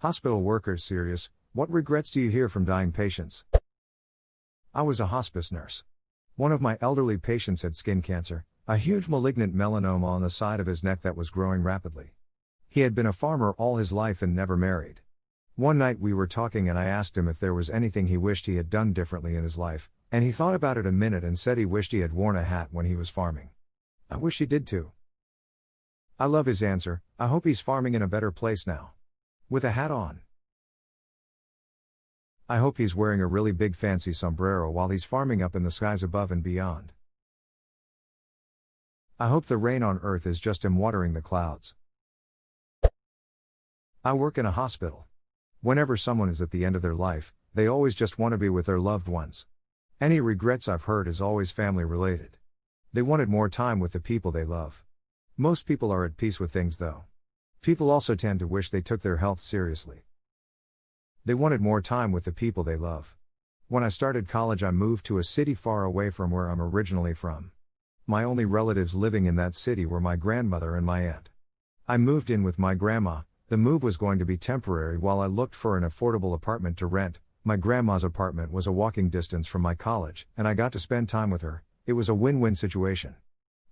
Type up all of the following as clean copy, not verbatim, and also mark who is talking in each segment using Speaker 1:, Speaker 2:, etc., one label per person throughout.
Speaker 1: Hospital workers serious, what regrets do you hear from dying patients? I was a hospice nurse. One of my elderly patients had skin cancer, a huge malignant melanoma on the side of his neck that was growing rapidly. He had been a farmer all his life and never married. One night we were talking and I asked him if there was anything he wished he had done differently in his life, and he thought about it a minute and said he wished he had worn a hat when he was farming. I wish he did too. I love his answer. I hope he's farming in a better place now. With a hat on. I hope he's wearing a really big fancy sombrero while he's farming up in the skies above and beyond. I hope the rain on earth is just him watering the clouds. I work in a hospital. Whenever someone is at the end of their life, they always just want to be with their loved ones. Any regrets I've heard is always family related. They wanted more time with the people they love. Most people are at peace with things though. People also tend to wish they took their health seriously. They wanted more time with the people they love. When I started college, I moved to a city far away from where I'm originally from. My only relatives living in that city were my grandmother and my aunt. I moved in with my grandma. The move was going to be temporary while I looked for an affordable apartment to rent. My grandma's apartment was a walking distance from my college, and I got to spend time with her. It was a win-win situation.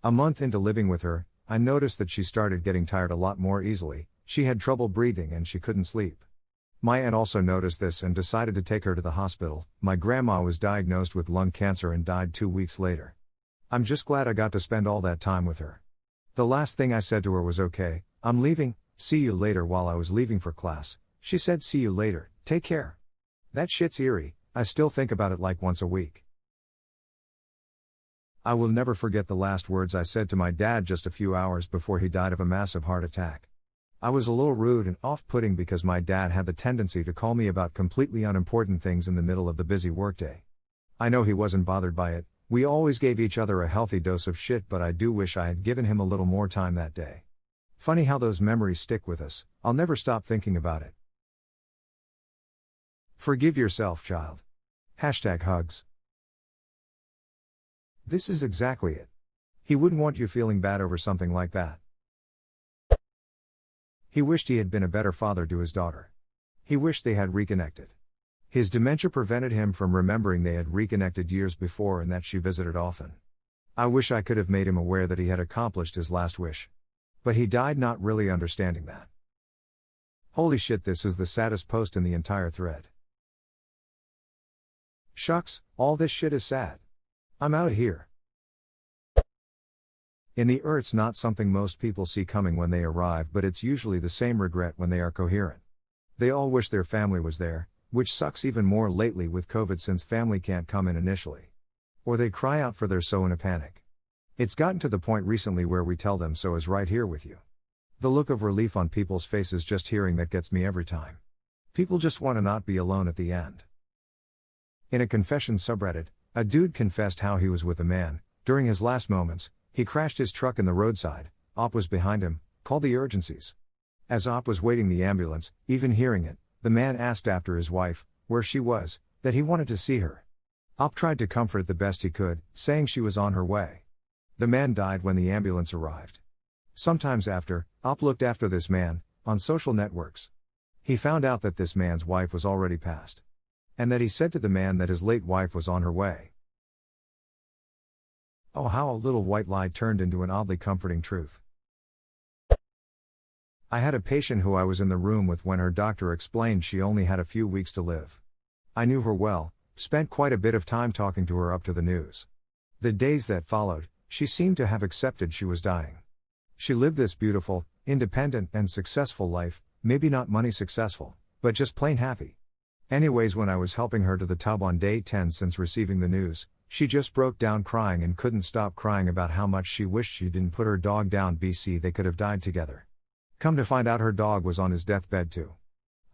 Speaker 1: A month into living with her, I noticed that she started getting tired a lot more easily. She had trouble breathing and she couldn't sleep. My aunt also noticed this and decided to take her to the hospital. My grandma was diagnosed with lung cancer and died 2 weeks later. I'm just glad I got to spend all that time with her. The last thing I said to her was, "Okay, I'm leaving, see you later." While I was leaving for class, she said, "See you later, take care." That shit's eerie. I still think about it like once a week. I will never forget the last words I said to my dad just a few hours before he died of a massive heart attack. I was a little rude and off-putting because my dad had the tendency to call me about completely unimportant things in the middle of the busy workday. I know he wasn't bothered by it. We always gave each other a healthy dose of shit, but I do wish I had given him a little more time that day. Funny how those memories stick with us. I'll never stop thinking about it. Forgive yourself, child. #hugs. This is exactly it. He wouldn't want you feeling bad over something like that. He wished he had been a better father to his daughter. He wished they had reconnected. His dementia prevented him from remembering they had reconnected years before and that she visited often. I wish I could have made him aware that he had accomplished his last wish. But he died not really understanding that. Holy shit, this is the saddest post in the entire thread. Shucks, all this shit is sad. I'm out of here. In the it's not something most people see coming when they arrive, but it's usually the same regret when they are coherent. They all wish their family was there, which sucks even more lately with COVID since family can't come in initially. Or they cry out for their so in a panic. It's gotten to the point recently where we tell them so is right here with you. The look of relief on people's faces just hearing that gets me every time. People just want to not be alone at the end. In a confession subreddit, a dude confessed how he was with a man. During his last moments, he crashed his truck in the roadside. Op was behind him, called the urgencies. As Op was waiting the ambulance, even hearing it, the man asked after his wife, where she was, that he wanted to see her. Op tried to comfort it the best he could, saying she was on her way. The man died when the ambulance arrived. Sometimes after, Op looked after this man, on social networks. He found out that this man's wife was already passed. And that he said to the man that his late wife was on her way. Oh, how a little white lie turned into an oddly comforting truth. I had a patient who I was in the room with when her doctor explained she only had a few weeks to live. I knew her well, spent quite a bit of time talking to her up to the news. The days that followed, she seemed to have accepted she was dying. She lived this beautiful, independent, and successful life, maybe not money successful, but just plain happy. Anyways, when I was helping her to the tub on day 10 since receiving the news, she just broke down crying and couldn't stop crying about how much she wished she didn't put her dog down. They could have died together. Come to find out her dog was on his deathbed too.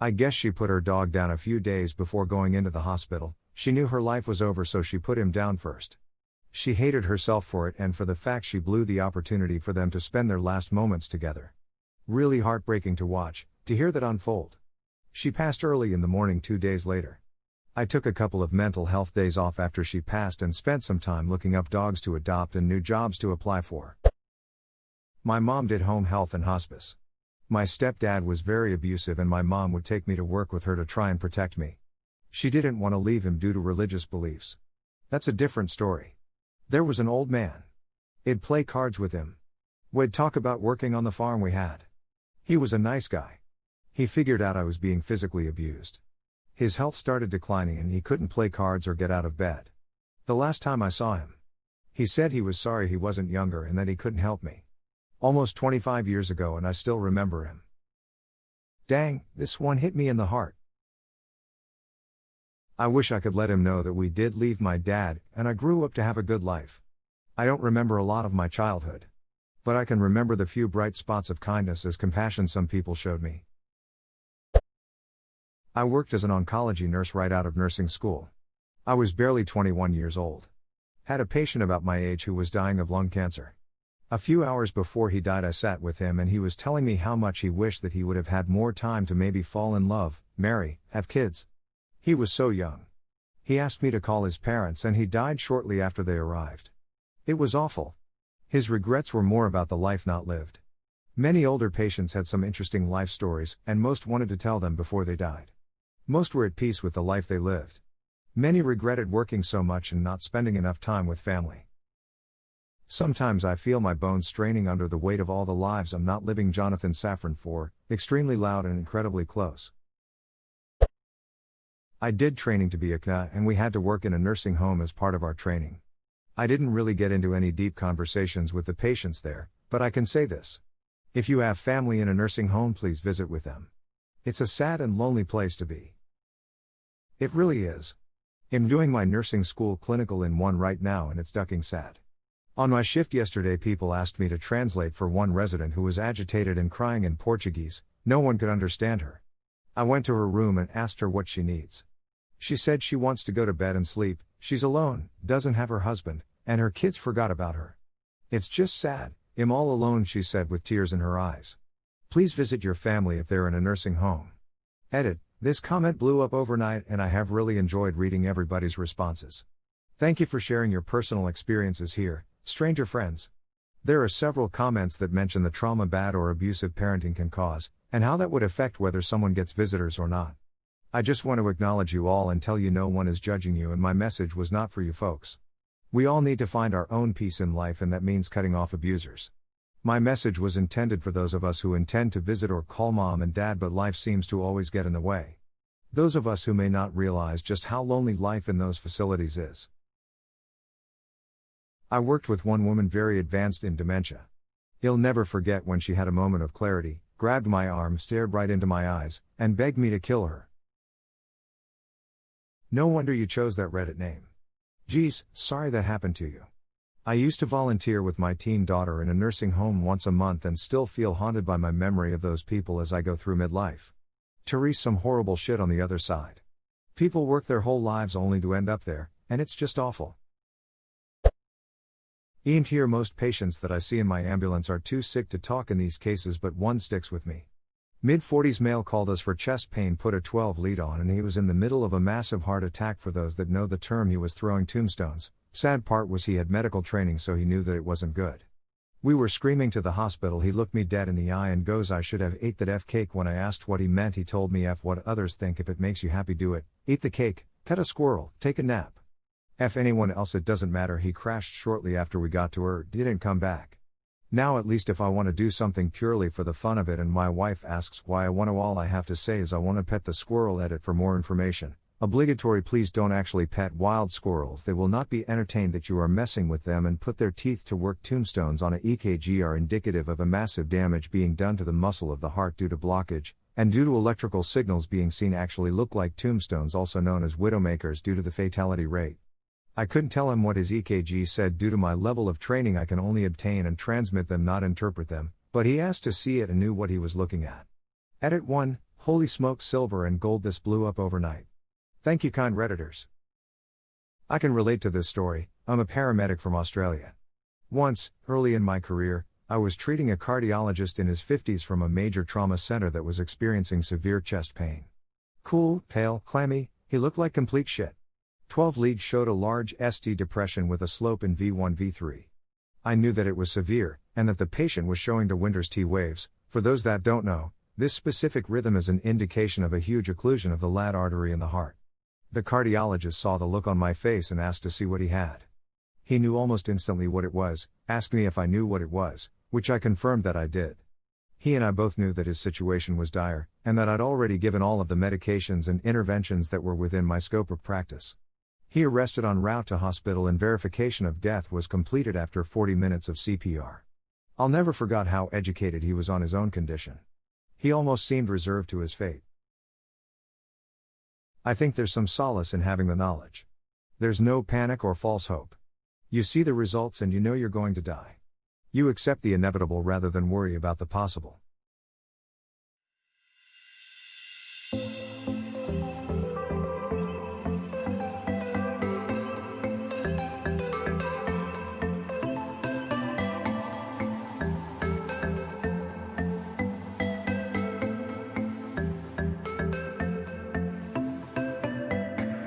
Speaker 1: I guess she put her dog down a few days before going into the hospital. She knew her life was over, so she put him down first. She hated herself for it and for the fact she blew the opportunity for them to spend their last moments together. Really heartbreaking to watch, to hear that unfold. She passed early in the morning 2 days later. I took a couple of mental health days off after she passed and spent some time looking up dogs to adopt and new jobs to apply for. My mom did home health and hospice. My stepdad was very abusive and my mom would take me to work with her to try and protect me. She didn't want to leave him due to religious beliefs. That's a different story. There was an old man. I'd play cards with him. We'd talk about working on the farm we had. He was a nice guy. He figured out I was being physically abused. His health started declining and he couldn't play cards or get out of bed. The last time I saw him, he said he was sorry he wasn't younger and that he couldn't help me. Almost 25 years ago and I still remember him. Dang, this one hit me in the heart. I wish I could let him know that we did leave my dad and I grew up to have a good life. I don't remember a lot of my childhood. But I can remember the few bright spots of kindness as compassion some people showed me. I worked as an oncology nurse right out of nursing school. I was barely 21 years old. Had a patient about my age who was dying of lung cancer. A few hours before he died I sat with him and he was telling me how much he wished that he would have had more time to maybe fall in love, marry, have kids. He was so young. He asked me to call his parents and he died shortly after they arrived. It was awful. His regrets were more about the life not lived. Many older patients had some interesting life stories, and most wanted to tell them before they died. Most were at peace with the life they lived. Many regretted working so much and not spending enough time with family. Sometimes I feel my bones straining under the weight of all the lives I'm not living. Jonathan Safran. 4, extremely loud and incredibly close. I did training to be a CNA and we had to work in a nursing home as part of our training. I didn't really get into any deep conversations with the patients there, but I can say this. If you have family in a nursing home, please visit with them. It's a sad and lonely place to be. It really is. I'm doing my nursing school clinical in one right now and it's ducking sad. On my shift yesterday, people asked me to translate for one resident who was agitated and crying in Portuguese. No one could understand her. I went to her room and asked her what she needs. She said she wants to go to bed and sleep, she's alone, doesn't have her husband, and her kids forgot about her. It's just sad, I'm all alone, she said with tears in her eyes. Please visit your family if they're in a nursing home. Edit, this comment blew up overnight and I have really enjoyed reading everybody's responses. Thank you for sharing your personal experiences here, stranger friends. There are several comments that mention the trauma bad or abusive parenting can cause, and how that would affect whether someone gets visitors or not. I just want to acknowledge you all and tell you no one is judging you and my message was not for you folks. We all need to find our own peace in life and that means cutting off abusers. My message was intended for those of us who intend to visit or call mom and dad but life seems to always get in the way. Those of us who may not realize just how lonely life in those facilities is. I worked with one woman very advanced in dementia. I'll never forget when she had a moment of clarity, grabbed my arm, stared right into my eyes, and begged me to kill her. No wonder you chose that Reddit name. Geez, sorry that happened to you. I used to volunteer with my teen daughter in a nursing home once a month and still feel haunted by my memory of those people as I go through midlife. Therese, some horrible shit on the other side. People work their whole lives only to end up there, and it's just awful. Aimed here, most patients that I see in my ambulance are too sick to talk in these cases, but one sticks with me. Mid-40s male called us for chest pain, put a 12 lead on, and he was in the middle of a massive heart attack. For those that know the term, he was throwing tombstones. Sad part was he had medical training, so he knew that it wasn't good. We were screaming to the hospital. He looked me dead in the eye and goes, "I should have ate that F cake." When I asked what he meant, he told me, "F what others think. If it makes you happy, do it. Eat the cake, pet a squirrel, take a nap. F anyone else, it doesn't matter." He crashed shortly after we got to her, didn't come back. Now at least if I want to do something purely for the fun of it and my wife asks why I want to, all I have to say is I want to pet the squirrel. Edit, for more information. Obligatory, please don't actually pet wild squirrels. They will not be entertained that you are messing with them and put their teeth to work. Tombstones on a EKG are indicative of a massive damage being done to the muscle of the heart due to blockage, and due to electrical signals being seen actually look like tombstones, also known as widowmakers, due to the fatality rate. I couldn't tell him what his EKG said due to my level of training. I can only obtain and transmit them, not interpret them, but he asked to see it and knew what he was looking at. Edit 1, holy smoke, silver and gold, this blew up overnight. Thank you, kind Redditors. I can relate to this story. I'm a paramedic from Australia. Once, early in my career, I was treating a cardiologist in his 50s from a major trauma center that was experiencing severe chest pain. Cool, pale, clammy, he looked like complete shit. 12 leads showed a large ST depression with a slope in V1 V3. I knew that it was severe, and that the patient was showing de Winter's T waves, For those that don't know, this specific rhythm is an indication of a huge occlusion of the LAD artery in the heart. The cardiologist saw the look on my face and asked to see what he had. He knew almost instantly what it was, asked me if I knew what it was, which I confirmed that I did. He and I both knew that his situation was dire, and that I'd already given all of the medications and interventions that were within my scope of practice. He arrested en route to hospital and verification of death was completed after 40 minutes of CPR. I'll never forget how educated he was on his own condition. He almost seemed reserved to his fate. I think there's some solace in having the knowledge. There's no panic or false hope. You see the results and you know you're going to die. You accept the inevitable rather than worry about the possible.